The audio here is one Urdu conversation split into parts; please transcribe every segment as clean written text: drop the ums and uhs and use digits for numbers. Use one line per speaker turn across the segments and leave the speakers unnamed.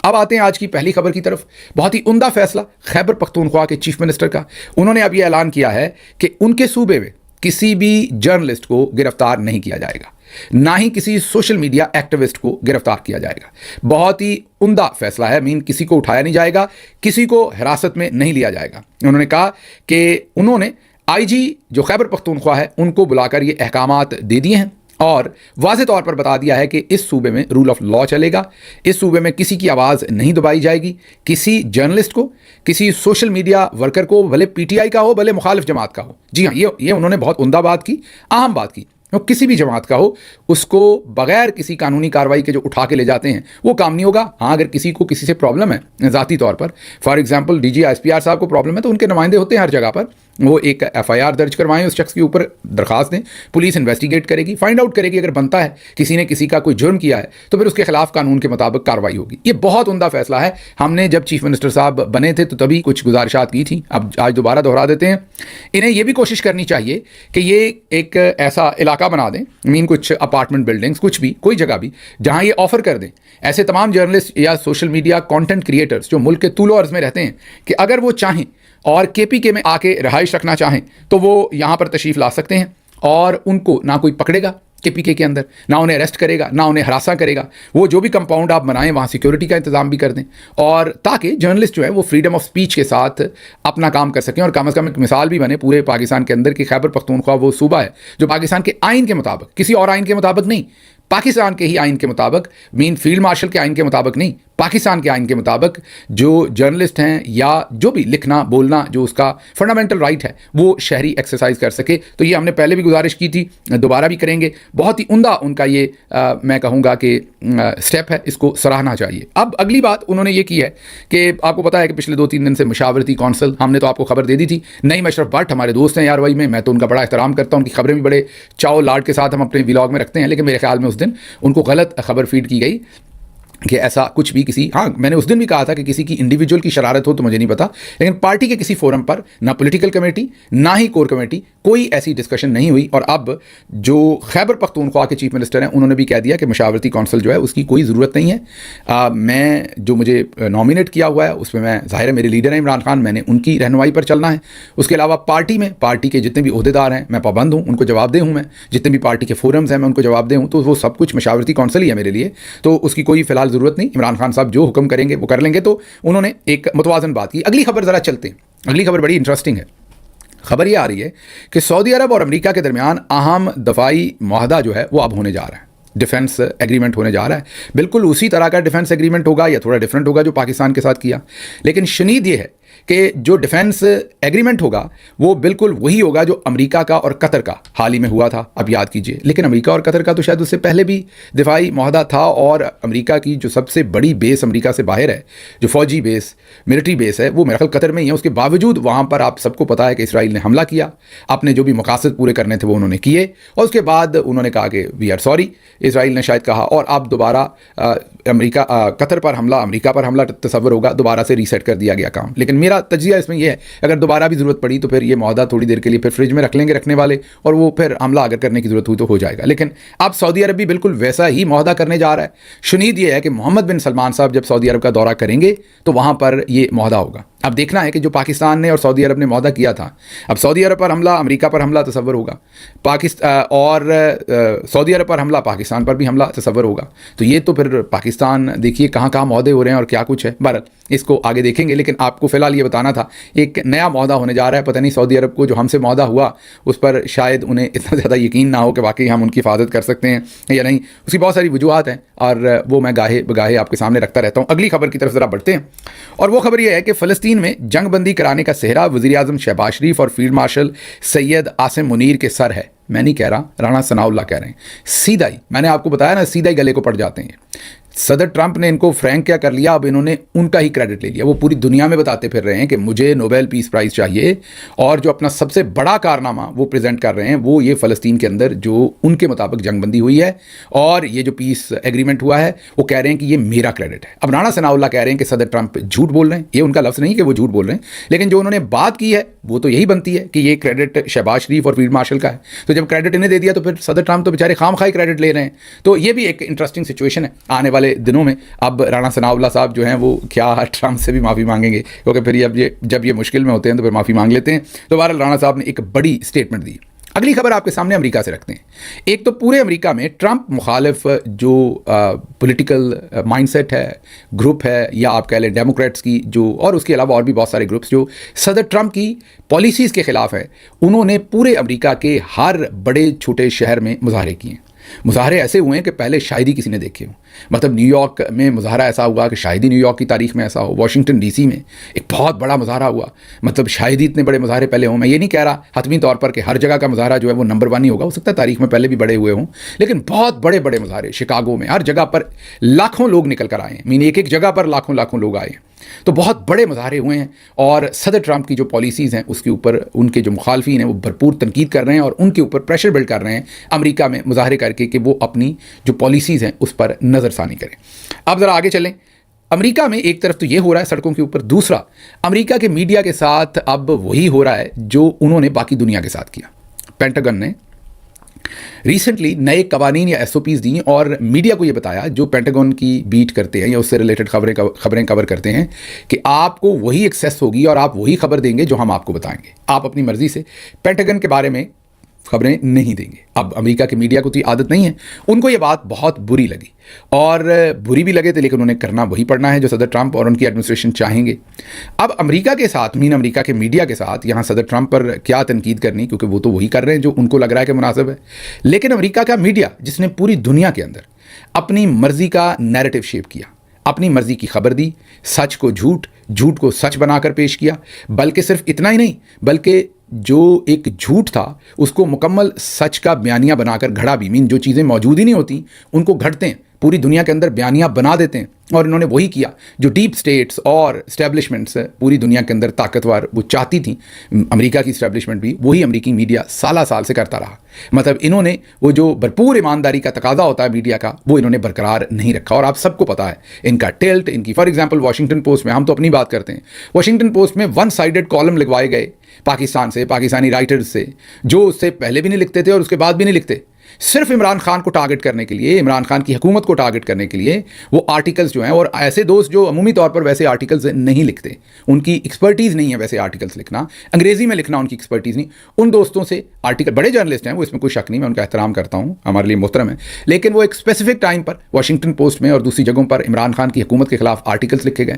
اب آتے ہیں آج کی پہلی خبر کی طرف. بہت ہی عمدہ فیصلہ خیبر پختونخوا کے چیف منسٹر کا. انہوں نے اب یہ اعلان کیا ہے کہ ان کے صوبے میں کسی بھی جرنلسٹ کو گرفتار نہیں کیا جائے گا, نہ ہی کسی سوشل میڈیا ایکٹیوسٹ کو گرفتار کیا جائے گا. بہت ہی عمدہ فیصلہ ہے. کسی کو اٹھایا نہیں جائے گا, کسی کو حراست میں نہیں لیا جائے گا. انہوں نے کہا کہ انہوں نے آئی جی جو خیبر پختونخوا ہے ان کو بلا کر یہ احکامات دے دیے ہیں اور واضح طور پر بتا دیا ہے کہ اس صوبے میں رول آف لا چلے گا. اس صوبے میں کسی کی آواز نہیں دبائی جائے گی. کسی جرنلسٹ کو, کسی سوشل میڈیا ورکر کو, بھلے پی ٹی آئی کا ہو, بھلے مخالف جماعت کا ہو, جی ہاں یہ انہوں نے بہت عمدہ بات کی, اہم بات کی, کسی بھی جماعت کا ہو, اس کو بغیر کسی قانونی کارروائی کے جو اٹھا کے لے جاتے ہیں وہ کام نہیں ہوگا. ہاں اگر کسی کو کسی سے پرابلم ہے ذاتی طور پر, for example D G S P R صاحب کو پرابلم ہے, تو ان کے نمائندے ہوتے ہیں ہر جگہ پر, وہ ایک ایف آئی آر درج کروائیں, اس شخص کے اوپر درخواست دیں, پولیس انویسٹیگیٹ کرے گی, فائنڈ آؤٹ کرے گی, اگر بنتا ہے کسی نے کسی کا کوئی جرم کیا ہے تو پھر اس کے خلاف قانون کے مطابق کارروائی ہوگی. یہ بہت عمدہ فیصلہ ہے. ہم نے جب چیف منسٹر صاحب بنے تھے تو تبھی کچھ گزارشات کی تھیں, اب آج دوبارہ دہرا دیتے ہیں. انہیں یہ بھی کوشش کرنی چاہیے کہ یہ ایک ایسا علاقہ بنا دیں, کچھ اپارٹمنٹ بلڈنگز, کچھ بھی, کوئی جگہ بھی, جہاں یہ آفر کر دیں ایسے تمام جرنلسٹ یا سوشل میڈیا کانٹینٹ کریٹرز جو ملک کے طول و عرض میں رہتے ہیں کہ اگر وہ چاہیں اور کے پی کے میں آ کے رہائش رکھنا چاہیں تو وہ یہاں پر تشریف لا سکتے ہیں, اور ان کو نہ کوئی پکڑے گا کے پی کے اندر, نہ انہیں اریسٹ کرے گا, نہ انہیں ہراساں کرے گا. وہ جو بھی کمپاؤنڈ آپ بنائیں وہاں سیکیورٹی کا انتظام بھی کر دیں, اور تاکہ جرنلسٹ جو ہے وہ فریڈم آف اسپیچ کے ساتھ اپنا کام کر سکیں, اور کم از کم ایک مثال بھی بنے پورے پاکستان کے اندر کہ خیبر پختونخوا وہ صوبہ ہے جو پاکستان کے آئین کے مطابق, کسی اور آئین کے مطابق نہیں, پاکستان کے ہی آئین کے مطابق, فیلڈ مارشل کے آئین کے مطابق نہیں, پاکستان کے آئین کے مطابق جو جرنلسٹ ہیں یا جو بھی لکھنا بولنا جو اس کا فنڈامنٹل رائٹ ہے وہ شہری ایکسرسائز کر سکے. تو یہ ہم نے پہلے بھی گزارش کی تھی, دوبارہ بھی کریں گے. بہت ہی عمدہ ان کا یہ میں کہوں گا کہ سٹیپ ہے, اس کو سراہنا چاہیے. اب اگلی بات انہوں نے یہ کی ہے کہ آپ کو پتا ہے کہ پچھلے 2-3 دن سے مشاورتی کونسل, ہم نے تو آپ کو خبر دے دی تھی, نعیم اشرف بٹ ہمارے دوست ہیں یار وائی میں تو ان کا بڑا احترام کرتا ہوں, ان کی خبریں بھی بڑے چاؤ لاڈ کے ساتھ ہم اپنے ولاگ میں رکھتے ہیں, لیکن میرے خیال میں اس دن ان کو غلط خبر فیڈ کی گئی کہ ایسا کچھ بھی کسی, ہاں میں نے اس دن بھی کہا تھا کہ کسی کی انڈیویجول کی شرارت ہو تو مجھے نہیں پتا, لیکن پارٹی کے کسی فورم پر نہ پولیٹیکل کمیٹی نہ ہی کور کمیٹی کوئی ایسی ڈسکشن نہیں ہوئی. اور اب جو خیبر پختونخوا کے چیف منسٹر ہیں انہوں نے بھی کہہ دیا کہ مشاورتی کونسل جو ہے اس کی کوئی ضرورت نہیں ہے. میں جو مجھے نامینیٹ کیا ہوا ہے اس میں ظاہر ہے میرے لیڈر ہیں عمران خان, میں نے ان کی رہنمائی پر چلنا ہے. اس کے علاوہ پارٹی کے جتنے بھی عہدیدار ہیں میں پابند ہوں, ان کو جواب دہ ہوں, میں جتنے بھی پارٹی کے فورمز ہیں میں ان کو جواب دہ ہوں, تو وہ سب کچھ مشاورتی کونسل ہی ہے میرے لیے, تو اس کی کوئی فی الحال ضرورت نہیں. عمران خان صاحب جو حکم کریں گے وہ کر لیں گے. تو انہوں نے ایک متوازن بات کی. اگلی خبر ذرا چلتے ہیں, اگلی خبر بڑی انٹرسٹنگ ہے. خبر یہ آ رہی ہے کہ سعودی عرب اور امریکہ کے درمیان اہم دفاعی معاہدہ جو ہے وہ اب ہونے جا رہا ہے, ڈیفنس ایگریمنٹ ہونے جا رہا ہے. بالکل اسی طرح کا ڈیفنس ایگریمنٹ ہوگا یا تھوڑا ڈیفرنٹ ہوگا جو پاکستان کے ساتھ کیا, لیکن شنید یہ ہے کہ جو ڈیفنس ایگریمنٹ ہوگا وہ بالکل وہی ہوگا جو امریکہ کا اور قطر کا حال ہی میں ہوا تھا, اب یاد کیجئے. لیکن امریکہ اور قطر کا تو شاید اس سے پہلے بھی دفاعی معاہدہ تھا, اور امریکہ کی جو سب سے بڑی بیس امریکہ سے باہر ہے, جو فوجی بیس ملٹری بیس ہے, وہ میرا خیال قطر میں ہی ہے. اس کے باوجود وہاں پر آپ سب کو پتا ہے کہ اسرائیل نے حملہ کیا, اپنے جو بھی مقاصد پورے کرنے تھے وہ انہوں نے کیے, اور اس کے بعد انہوں نے کہا کہ وی آر سوری, اسرائیل نے شاید کہا, اور اب دوبارہ قطر پر حملہ, امریکہ پر حملہ تصور ہوگا, دوبارہ سے ریسیٹ کر دیا گیا کام. لیکن میرا تجزیہ اس میں یہ ہے اگر دوبارہ بھی ضرورت پڑی تو پھر یہ معاہدہ تھوڑی دیر کے لیے پھر فریج میں رکھ لیں گے رکھنے والے, اور وہ پھر حملہ اگر کرنے کی ضرورت ہوئی تو ہو جائے گا. لیکن اب سعودی عرب بھی بالکل ویسا ہی معاہدہ کرنے جا رہا ہے. شنید یہ ہے کہ محمد بن سلمان صاحب جب سعودی عرب کا دورہ کریں گے تو وہاں پر یہ معاہدہ ہوگا. اب دیکھنا ہے کہ جو پاکستان نے اور سعودی عرب نے معاہدہ کیا تھا, اب سعودی عرب پر حملہ امریکہ پر حملہ تصور ہوگا, اور سعودی عرب پر حملہ پاکستان پر بھی حملہ تصور ہوگا. تو یہ تو پھر پاکستان دیکھیے کہاں کہاں معاہدے ہو رہے ہیں اور کیا کچھ ہے. بہرحال اس کو آگے دیکھیں گے, لیکن آپ کو فی الحال یہ بتانا تھا ایک نیا معاہدہ ہونے جا رہا ہے. پتہ نہیں سعودی عرب کو جو ہم سے معاہدہ ہوا اس پر شاید انہیں اتنا زیادہ یقین نہ ہو کہ واقعی ہم ان کی حفاظت کر سکتے ہیں یا نہیں. اس کی بہت ساری وجوہات ہیں اور وہ میں گاہے بگاہے آپ کے سامنے رکھتا رہتا ہوں. اگلی خبر کی طرف ذرا بڑھتے ہیں, اور وہ خبر یہ ہے کہ فلسطین میں جنگ بندی کرانے کا سہرا وزیر اعظم شہباز شریف اور فیلڈ مارشل سید عاصم منیر کے سر ہے. میں نہیں کہہ رہا, رانا ثناء اللہ کہہ رہے ہیں. سیدھا ہی میں نے آپ کو بتایا نا, سیدھا ہی گلے کو پڑ جاتے ہیں. صدر ٹرمپ نے ان کو فرینک کیا کر لیا, اب انہوں نے ان کا ہی کریڈٹ لے لیا. وہ پوری دنیا میں بتاتے پھر رہے ہیں کہ مجھے نوبیل پیس پرائز چاہیے, اور جو اپنا سب سے بڑا کارنامہ وہ پریزنٹ کر رہے ہیں وہ یہ فلسطین کے اندر جو ان کے مطابق جنگ بندی ہوئی ہے اور یہ جو پیس ایگریمنٹ ہوا ہے وہ کہہ رہے ہیں کہ یہ میرا کریڈٹ ہے. اب رانا ثناء اللہ کہہ رہے ہیں کہ صدر ٹرمپ جھوٹ بول رہے ہیں. یہ ان کا لفظ نہیں کہ وہ جھوٹ بول رہے ہیں, لیکن جو انہوں نے بات کی ہے وہ تو یہی بنتی ہے کہ یہ کریڈٹ شہباز شریف اور فیلڈ مارشل کا ہے، تو جب کریڈٹ انہیں دے دیا تو پھر صدر ٹرمپ تو بیچارے خام خواہ کریڈٹ لے رہے ہیں. تو یہ بھی ایک انٹرسٹنگ سچویشن ہے آنے والے دنوں میں. اب رانا ثناء اللہ صاحب جو ہیں وہ کیا ٹرمپ سے بھی معافی مانگیں گے، کیونکہ پھر جب یہ مشکل میں ہوتے ہیں تو پھر معافی مانگ لیتے ہیں. تو بہرحال رانا صاحب نے ایک بڑی اسٹیٹمنٹ دی. اگلی خبر آپ کے سامنے امریکہ سے رکھتے ہیں. ایک تو پورے امریکہ میں ٹرمپ مخالف جو پولیٹیکل مائنڈ سیٹ ہے، گروپ ہے، یا آپ کہہ لیں ڈیموکریٹس کی جو، اور اس کے علاوہ اور بھی بہت سارے گروپس جو صدر ٹرمپ کی پالیسیز کے خلاف ہیں، انہوں نے پورے امریکہ کے ہر بڑے چھوٹے شہر میں مظاہرے کیے ہیں. مظاہرے ایسے ہوئے ہیں کہ پہلے شاید ہی کسی نے دیکھے ہوں. مطلب نیو یارک میں مظاہرہ ایسا ہوا کہ شاید ہی نیو یارک کی تاریخ میں ایسا ہو. واشنگٹن ڈی سی میں ایک بہت بڑا مظاہرہ ہوا، مطلب شاید ہی اتنے بڑے مظاہرے پہلے ہوں. میں یہ نہیں کہہ رہا حتمی طور پر کہ ہر جگہ کا مظاہرہ جو ہے وہ نمبر 1 ہی ہوگا، ہو سکتا ہے تاریخ میں پہلے بھی بڑے ہوئے ہوں، لیکن بہت بڑے بڑے مظاہرے شکاگو میں، ہر جگہ پر لاکھوں لوگ نکل کر آئے ہیں. ایک جگہ پر لاکھوں لوگ آئے ہیں. تو بہت بڑے مظاہرے ہوئے ہیں، اور صدر ٹرمپ کی جو پالیسیز ہیں اس کے اوپر ان کے جو مخالفین ہیں وہ بھرپور تنقید کر رہے ہیں، اور ان کے اوپر پریشر بلڈ کر رہے ہیں امریکہ میں مظاہرے کر کے کہ وہ اپنی جو پالیسیز ہیں اس پر نظر ثانی کریں. اب ذرا آگے چلیں. امریکہ میں ایک طرف تو یہ ہو رہا ہے سڑکوں کے اوپر، دوسرا امریکہ کے میڈیا کے ساتھ اب وہی ہو رہا ہے جو انہوں نے باقی دنیا کے ساتھ کیا. پینٹاگن نے ریسنٹلی نئے قوانین یا SOPs دیں اور میڈیا کو یہ بتایا جو پینٹاگن کی بیٹ کرتے ہیں یا اس سے ریلیٹڈ خبریں کور کرتے ہیں کہ آپ کو وہی ایکسیس ہوگی اور آپ وہی خبر دیں گے جو ہم آپ کو بتائیں گے. آپ اپنی مرضی سے پینٹاگن کے بارے میں خبریں نہیں دیں گے. اب امریکہ کے میڈیا کو تو یہ عادت نہیں ہے. ان کو یہ بات بہت بری لگی، اور بری بھی لگے تھے، لیکن انہیں کرنا وہی پڑنا ہے جو صدر ٹرمپ اور ان کی ایڈمنسٹریشن چاہیں گے. اب امریکہ کے ساتھ امریکہ کے میڈیا کے ساتھ یہاں صدر ٹرمپ پر کیا تنقید کرنی، کیونکہ وہ تو وہی کر رہے ہیں جو ان کو لگ رہا ہے کہ مناسب ہے. لیکن امریکہ کا میڈیا جس نے پوری دنیا کے اندر اپنی مرضی کا نیریٹو شیپ کیا، اپنی مرضی کی خبر دی، سچ کو جھوٹ، جھوٹ کو سچ بنا کر پیش کیا، بلکہ صرف اتنا ہی نہیں بلکہ جو ایک جھوٹ تھا اس کو مکمل سچ کا بیانیہ بنا کر گھڑا بھی. جو چیزیں موجود ہی نہیں ہوتی ان کو گھڑتے ہیں، پوری دنیا کے اندر بیانیہ بنا دیتے ہیں. اور انہوں نے وہی کیا جو ڈیپ سٹیٹس اور اسٹیبلشمنٹس پوری دنیا کے اندر طاقتور وہ چاہتی تھیں. امریکہ کی اسٹیبلشمنٹ بھی وہی امریکی میڈیا سال سے کرتا رہا. مطلب انہوں نے وہ جو بھرپور ایمانداری کا تقاضا ہوتا ہے میڈیا کا، وہ انہوں نے برقرار نہیں رکھا. اور آپ سب کو پتا ہے ان کا ٹلٹ، ان کی فار ایگزامپل واشنگٹن پوسٹ میں، ہم تو اپنی بات کرتے ہیں، واشنگٹن پوسٹ میں 1 سائیڈڈ کالم لگوائے گئے پاکستان سے، پاکستانی رائٹرز سے، جو اس سے پہلے بھی نہیں لکھتے تھے اور اس کے بعد بھی نہیں لکھتے. صرف عمران خان کو ٹارگٹ کرنے کے لیے، عمران خان کی حکومت کو ٹارگٹ کرنے کے لیے وہ آرٹیکلز جو ہیں، اور ایسے دوست جو عمومی طور پر ویسے آرٹیکلز نہیں لکھتے، ان کی ایکسپرٹیز نہیں ہے ویسے آرٹیکلز لکھنا، انگریزی میں لکھنا ان کی ایکسپرٹیز نہیں، ان دوستوں سے آرٹیکل، بڑے جرنلسٹ ہیں وہ، اس میں کوئی شک نہیں، میں ان کا احترام کرتا ہوں، ہمارے لیے محترم ہے، لیکن وہ ایک اسپیسیفک ٹائم پر واشنگٹن پوسٹ میں اور دوسری جگہوں پر عمران خان کی حکومت کے خلاف آرٹیکلز لکھے گئے.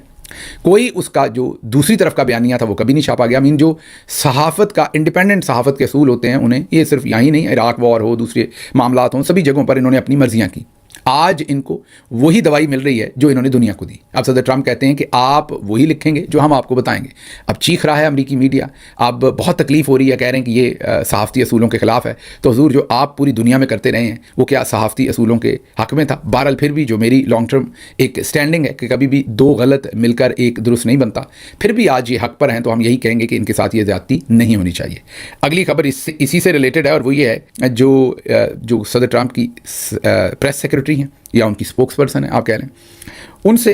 کوئی اس کا جو دوسری طرف کا بیانیہ تھا وہ کبھی نہیں چھاپا گیا. جو صحافت کا انڈیپینڈنٹ صحافت کے اصول ہوتے ہیں، انہیں یہ صرف یہی نہیں، عراق وار ہو، دوسرے معاملات ہوں، سبھی جگہوں پر انہوں نے اپنی مرضیاں کی. آج ان کو وہی دوائی مل رہی ہے جو انہوں نے دنیا کو دی. اب صدر ٹرمپ کہتے ہیں کہ آپ وہی لکھیں گے جو ہم آپ کو بتائیں گے. اب چیخ رہا ہے امریکی میڈیا، اب بہت تکلیف ہو رہی ہے، کہہ رہے ہیں کہ یہ صحافتی اصولوں کے خلاف ہے. تو حضور جو آپ پوری دنیا میں کرتے رہے ہیں وہ کیا صحافتی اصولوں کے حق میں تھا؟ بہرحال پھر بھی جو میری لانگ ٹرم ایک اسٹینڈنگ ہے کہ کبھی بھی 2 غلط مل کر ایک درست نہیں بنتا. پھر بھی آج یہ حق پر ہیں تو ہم یہی کہیں گے کہ ان کے ساتھ یہ زیادتی نہیں ہونی چاہیے. اگلی خبر اسی سے ریلیٹڈ ہے، اور وہ یہ ہے جو صدر ٹرمپ کی پریس سیکرٹری ہیں یا ان کی اسپوکس پرسن ہے آپ کہہ لیں، ان سے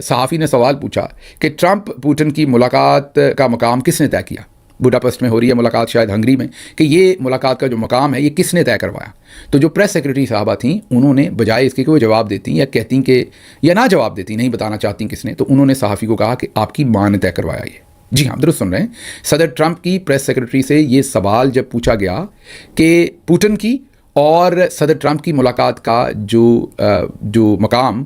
صحافی نے سوال پوچھا کہ ٹرمپ پوٹن کی ملاقات کا مقام کس نے طے کیا؟ بوڈاپسٹ میں ہو رہی ہے ملاقات، شاید ہنگری میں، کہ یہ ملاقات کا جو مقام ہے یہ کس نے طے کروایا؟ تو جو پریس سیکرٹری صاحبہ تھیں انہوں نے بجائے اس کے کہ وہ جواب دیتی یا کہتی کہ یا نہ جواب دیتی، نہیں بتانا چاہتی کس نے، تو انہوں نے صحافی کو کہا کہ آپ کی ماں نے طے کروایا یہ. جی ہاں، درست سن رہے ہیں. صدر ٹرمپ کی پریس سیکرٹری سے یہ سوال جب پوچھا گیا کہ پوٹن کی اور صدر ٹرمپ کی ملاقات کا جو مقام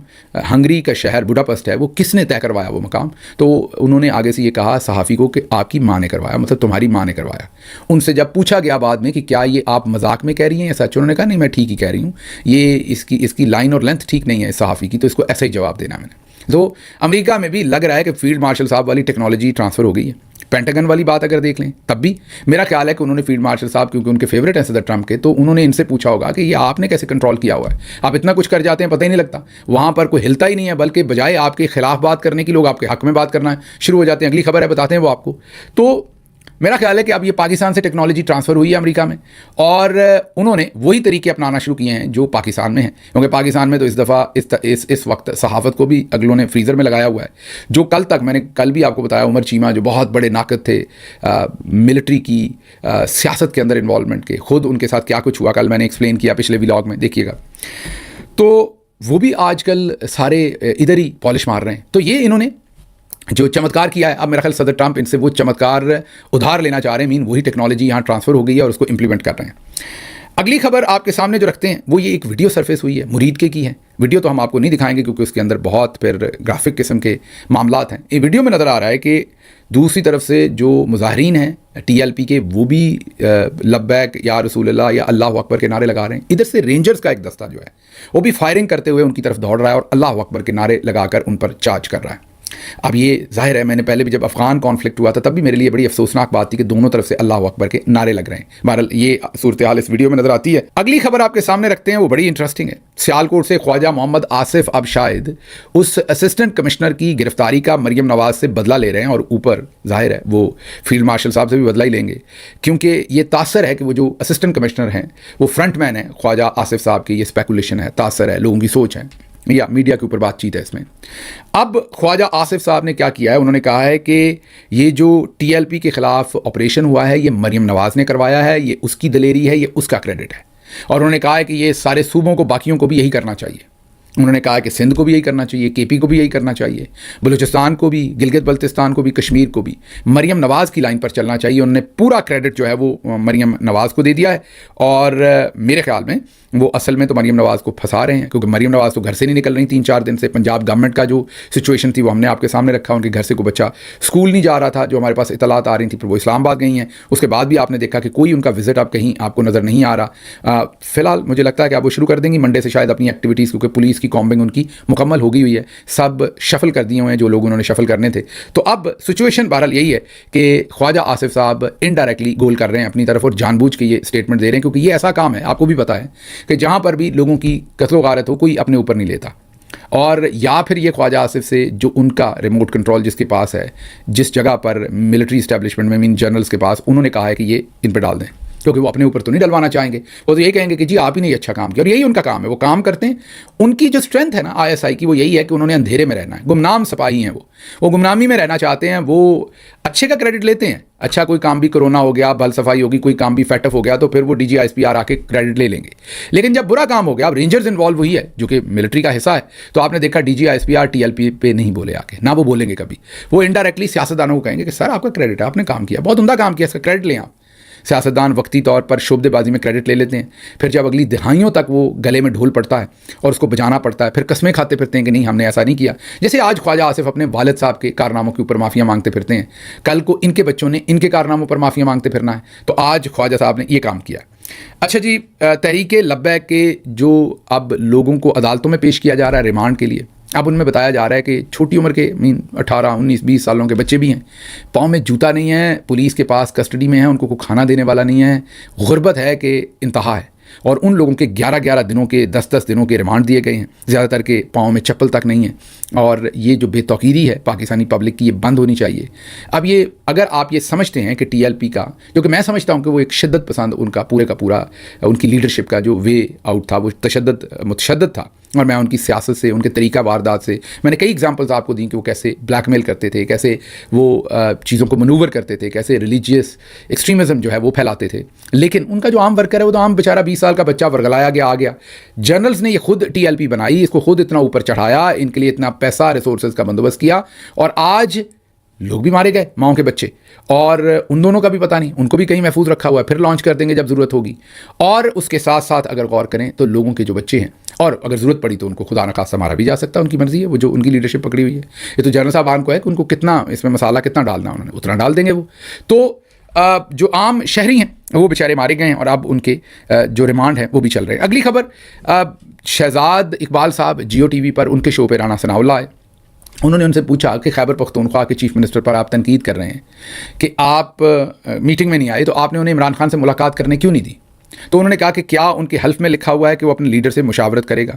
ہنگری کا شہر بوڈاپسٹ ہے وہ کس نے طے کروایا وہ مقام، تو انہوں نے آگے سے یہ کہا صحافی کو کہ آپ کی ماں نے کروایا، مطلب تمہاری ماں نے کروایا. ان سے جب پوچھا گیا بعد میں کہ کیا یہ آپ مذاق میں کہہ رہی ہیں یا سچ، انہوں نے کہا نہیں میں ٹھیک ہی کہہ رہی ہوں، یہ اس کی لائن اور لینتھ ٹھیک نہیں ہے اس صحافی کی، تو اس کو ایسا ہی جواب دینا میں نے. تو امریکہ میں بھی لگ رہا ہے کہ فیلڈ مارشل صاحب والی ٹیکنالوجی ٹرانسفر ہو گئی ہے. پینٹاگن والی بات اگر دیکھ لیں تب بھی میرا خیال ہے کہ انہوں نے فیلڈ مارشل صاحب، کیونکہ ان کے فیوریٹ ہیں صدر ٹرمپ کے، تو انہوں نے ان سے پوچھا ہوگا کہ یہ آپ نے کیسے کنٹرول کیا ہوا ہے، آپ اتنا کچھ کر جاتے ہیں پتہ ہی نہیں لگتا، وہاں پر کوئی ہلتا ہی نہیں ہے، بلکہ بجائے آپ کے خلاف بات کرنے کی لوگ آپ کے حق میں بات کرنا شروع ہو جاتے ہیں. اگلی خبر ہے بتاتے ہیں وہ آپ کو. تو میرا خیال ہے کہ اب یہ پاکستان سے ٹیکنالوجی ٹرانسفر ہوئی ہے امریکہ میں، اور انہوں نے وہی طریقے اپنانا شروع کیے ہیں جو پاکستان میں ہیں، کیونکہ پاکستان میں تو اس دفعہ اس وقت صحافت کو بھی اگلوں نے فریزر میں لگایا ہوا ہے. جو کل تک میں نے کل بھی آپ کو بتایا، عمر چیمہ جو بہت بڑے ناقد تھے ملٹری کی سیاست کے اندر انوالومنٹ کے، خود ان کے ساتھ کیا کچھ ہوا کل میں نے ایکسپلین کیا پچھلے ولاگ میں، دیکھیے گا. تو وہ بھی آج کل سارے ادھر ہی پالش مار رہے ہیں. تو یہ انہوں نے جو چمتکار کیا ہے، اب میرا خیال صدر ٹرمپ ان سے وہ چمتکار ادھار لینا چاہ رہے ہیں، وہی ٹیکنالوجی یہاں ٹرانسفر ہو گئی ہے اور اس کو امپلیمنٹ کر رہے ہیں. اگلی خبر آپ کے سامنے جو رکھتے ہیں وہ یہ ایک ویڈیو سرفیس ہوئی ہے مرید کے کی ہے. ویڈیو تو ہم آپ کو نہیں دکھائیں گے کیونکہ اس کے اندر بہت پھر گرافک قسم کے معاملات ہیں. یہ ویڈیو میں نظر آ رہا ہے کہ دوسری طرف سے جو مظاہرین ہیں TLP کے، وہ بھی لبیک یا رسول اللہ یا اللہ اکبر کے نعرے لگا رہے ہیں. ادھر سے رینجرز کا ایک دستہ جو ہے وہ بھی فائرنگ کرتے ہوئے ان کی طرف دوڑ رہا ہے اور اللہ اکبر کے نعرے لگا کر ان پر چارج کر رہا ہے. اب یہ ظاہر ہے، میں نے پہلے بھی جب افغان کانفلکٹ ہوا تھا تب بھی میرے لیے بڑی افسوسناک بات تھی کہ دونوں طرف سے اللہ اکبر کے نعرے لگ رہے ہیں. بہرحال یہ صورتحال اس ویڈیو میں نظر آتی ہے. اگلی خبر آپ کے سامنے رکھتے ہیں، وہ بڑی انٹرسٹنگ ہے. سیالکوٹ سے خواجہ محمد آصف اب شاید اس اسسٹنٹ کمشنر کی گرفتاری کا مریم نواز سے بدلہ لے رہے ہیں، اور اوپر ظاہر ہے وہ فیلڈ مارشل صاحب سے بھی بدلہ ہی لیں گے، کیونکہ یہ تاثر ہے کہ وہ جو اسسٹنٹ کمشنر ہیں وہ فرنٹ مین ہیں خواجہ آصف صاحب کی. یہ اسپیکولیشن ہے، تاثر ہے، لوگوں کی سوچ ہے یا میڈیا کے اوپر بات چیت ہے اس میں. اب خواجہ آصف صاحب نے کیا کیا ہے، انہوں نے کہا ہے کہ یہ جو TLP کے خلاف آپریشن ہوا ہے یہ مریم نواز نے کروایا ہے، یہ اس کی دلیری ہے، یہ اس کا کریڈٹ ہے. اور انہوں نے کہا ہے کہ یہ سارے صوبوں کو، باقیوں کو بھی یہی کرنا چاہیے. انہوں نے کہا کہ سندھ کو بھی یہی کرنا چاہیے، KP کو بھی یہی کرنا چاہیے، بلوچستان کو بھی، گلگت بلتستان کو بھی، کشمیر کو بھی مریم نواز کی لائن پر چلنا چاہیے. انہوں نے پورا کریڈٹ جو ہے وہ مریم نواز کو دے دیا ہے، اور میرے خیال میں وہ اصل میں تو مریم نواز کو پھنسا رہے ہیں، کیونکہ مریم نواز تو گھر سے نہیں نکل رہی 3-4 دن سے. پنجاب گورنمنٹ کا جو سچویشن تھی وہ ہم نے آپ کے سامنے رکھا، ان کے گھر سے کوئی بچہ اسکول نہیں جا رہا تھا، جو ہمارے پاس اطلاعات آ رہی تھیں. پھر وہ اسلام آباد گئی ہیں، اس کے بعد بھی آپ نے دیکھا کہ کوئی ان کا وزٹ اب کہیں آپ کو نظر نہیں آ رہا. فی الحال مجھے لگتا ہے کہ آپ وہ شروع کر دیں گی منڈے سے شاید اپنی ایکٹیویٹیز، کیونکہ پولیس کی کامبنگ ان کی مکمل ہو گئی ہوئی ہے، سب شفل کر دیے ہوئے ہیں جو لوگ انہوں نے شفل کرنے تھے. تو اب سچویشن بہرحال یہی ہے کہ خواجہ آصف صاحب انڈائریکٹلی گول کر رہے ہیں اپنی طرف، اور جان بوجھ کے یہ اسٹیٹمنٹ دے رہے ہیں، کیونکہ یہ ایسا کام ہے، آپ کو بھی پتہ ہے کہ جہاں پر بھی لوگوں کی قتل و غارت ہو کوئی اپنے اوپر نہیں لیتا. اور یا پھر یہ خواجہ آصف سے جو ان کا ریموٹ کنٹرول جس کے پاس ہے، جس جگہ پر ملٹری اسٹیبلشمنٹ میں مین جنرلز کے پاس، انہوں نے کہا ہے کہ یہ ان پہ ڈال دیں، کیونکہ وہ اپنے اوپر تو نہیں ڈلوانا چاہیں گے. وہ تو یہی کہیں گے کہ جی آپ ہی نے اچھا کام کیا، اور یہی ان کا کام ہے، وہ کام کرتے ہیں. ان کی جو اسٹرینتھ ہے نا ISI کی، وہ یہی ہے کہ انہوں نے اندھیرے میں رہنا ہے. گمنام سپاہی ہیں وہ گمنامی میں رہنا چاہتے ہیں. وہ اچھے کا کریڈٹ لیتے ہیں، اچھا کوئی کام بھی کرونا ہو گیا، بل صفائی ہوگی، کوئی کام بھی فیٹ اپ ہو گیا تو پھر وہ DG ISPR آ کے کریڈٹ لے لیں گے. لیکن جب برا کام ہو گیا، اب رینجرز انوالو ہوئی ہے جو کہ ملٹری کا حصہ ہے، تو آپ نے دیکھا DG ISPR TLP پہ نہیں بولے آ کے، نہ وہ بولیں گے کبھی. وہ انڈائریکٹلی سیاستدانوں کو کہیں گے کہ سر آپ کا کریڈٹ ہے، آپ نے کام کیا، بہت عمدہ کام کیا، اس کا کریڈٹ لیں آپ. سیاستدان وقتی طور پر شعبے بازی میں کریڈٹ لے لیتے ہیں، پھر جب اگلی دہائیوں تک وہ گلے میں ڈھول پڑتا ہے اور اس کو بجانا پڑتا ہے، پھر قسمیں کھاتے پھرتے ہیں کہ نہیں ہم نے ایسا نہیں کیا. جیسے آج خواجہ آصف اپنے والد صاحب کے کارناموں کے اوپر معافیاں مانگتے پھرتے ہیں، کل کو ان کے بچوں نے ان کے کارناموں پر معافیاں مانگتے پھرنا ہے. تو آج خواجہ صاحب نے یہ کام کیا. اچھا جی، تحریک لبیک کے جو اب لوگوں کو عدالتوں میں پیش کیا جا رہا ہے ریمانڈ کے لیے، اب ان میں بتایا جا رہا ہے کہ چھوٹی عمر کے 18, 19, 20 سالوں کے بچے بھی ہیں، پاؤں میں جوتا نہیں ہے، پولیس کے پاس کسٹڈی میں ہیں، ان کو کوئی کھانا دینے والا نہیں ہے، غربت ہے کہ انتہا ہے. اور ان لوگوں کے 11 دنوں کے 10 دنوں کے ریمانڈ دیے گئے ہیں. زیادہ تر کے پاؤں میں چپل تک نہیں ہے. اور یہ جو بے توقیری ہے پاکستانی پبلک کی، یہ بند ہونی چاہیے. اب یہ اگر آپ یہ سمجھتے ہیں کہ TLP کا، جو کہ میں سمجھتا ہوں کہ وہ ایک شدت پسند، ان کا پورے کا پورا ان کی لیڈرشپ کا جو وے آؤٹ تھا وہ متشدد تھا. اور میں ان کی سیاست سے، ان کے طریقہ واردات سے، میں نے کئی ایگزامپلز آپ کو دیں کہ وہ کیسے بلیک میل کرتے تھے، کیسے وہ چیزوں کو منور کرتے تھے، کیسے ریلیجیس ایکسٹریمزم جو ہے وہ پھیلاتے تھے. لیکن ان کا جو عام ورکر ہے وہ تو عام بیچارہ 20 سال کا بچہ ورگلایا گیا، آ گیا. جنرلز نے یہ خود TLP بنائی، اس کو خود اتنا اوپر چڑھایا، ان کے لیے اتنا پیسہ ریسورسز کا بندوبست کیا، اور آج لوگ بھی مارے گئے، ماؤں کے بچے. اور ان دونوں کا بھی پتہ نہیں، ان کو بھی کہیں محفوظ رکھا ہوا ہے، پھر لانچ کر دیں گے جب ضرورت ہوگی. اور اس کے ساتھ ساتھ اگر غور کریں تو لوگوں کے جو بچے ہیں، اور اگر ضرورت پڑی تو ان کو خدا نخواستہ مارا بھی جا سکتا ہے، ان کی مرضی ہے، وہ جو ان کی لیڈرشپ پکڑی ہوئی ہے. یہ تو جنرل صاحبان کو ہے کہ ان کو کتنا اس میں مسالہ کتنا ڈالنا ہے، انہوں نے اتنا ڈال دیں گے وہ. تو جو عام شہری ہیں وہ بیچارے مارے گئے ہیں، اور اب ان کے جو ریمانڈ ہیں وہ بھی چل رہے ہیں. اگلی خبر، شہزاد اقبال صاحب جیو TV پر ان کے شو پہ رانا ثناء اللہ ہے. انہوں نے ان سے پوچھا کہ خیبر پختونخوا کے چیف منسٹر پر آپ تنقید کر رہے ہیں کہ آپ میٹنگ میں نہیں آئے، تو آپ نے انہیں عمران خان سے ملاقات کرنے کیوں نہیں دی؟ تو انہوں نے کہا کہ کیا ان کے حلف میں لکھا ہوا ہے کہ وہ اپنے لیڈر سے مشاورت کرے گا؟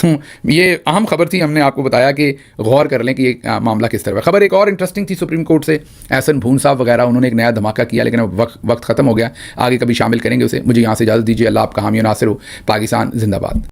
تو یہ اہم خبر تھی, ہم نے آپ کو بتایا کہ غور کر لیں کہ یہ معاملہ کس طرح ہے. خبر ایک اور انٹرسٹنگ تھی سپریم کورٹ سے, احسن بھون صاحب وغیرہ انہوں نے ایک نیا دھماکہ کیا, لیکن اب وقت ختم ہو گیا, آگے کبھی شامل کریں گے اسے. مجھے یہاں سے اجازت دیجیے, اللہ آپ کا حامی و ناصر ہو. پاکستان زندہ باد.